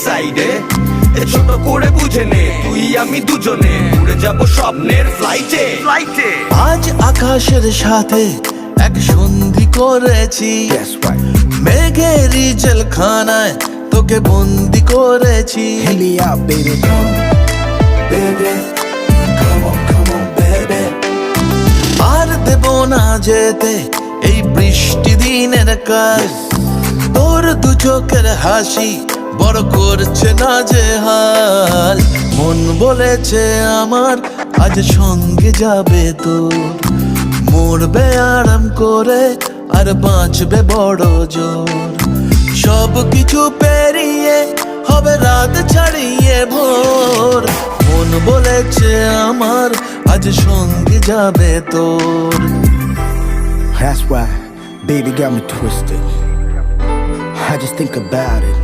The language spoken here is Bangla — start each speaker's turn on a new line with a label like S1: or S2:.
S1: সাইডে ছোট করে বুঝে নে, তুই আমি দুজনে উড়ে যাবো স্বপ্নের ফ্লাইটে।
S2: আজ আকাশের সাথে এক সন্ধি করেছি, মেঘেরই জেলখানায় তোকে বন্দি করেছি।
S3: Hit me out, baby. Come, baby. Come on, baby.
S2: আর দেব না যেতে এই বৃষ্টি দিনের কাজ, তোর দু চোখের হাসি বড় করছে না যে হাল। মন বলেছে আমার আজ সঙ্গে যাবে তোর, মরবে আরাম করে আর বাঁচবে বড় জোর। সব কিছু পেরিয়ে হবে রাত ছাড়িয়ে ভোর, মন বলেছে আমার আজ সঙ্গে যাবে তোর।
S3: That's why, baby got me twisted. I just think about it.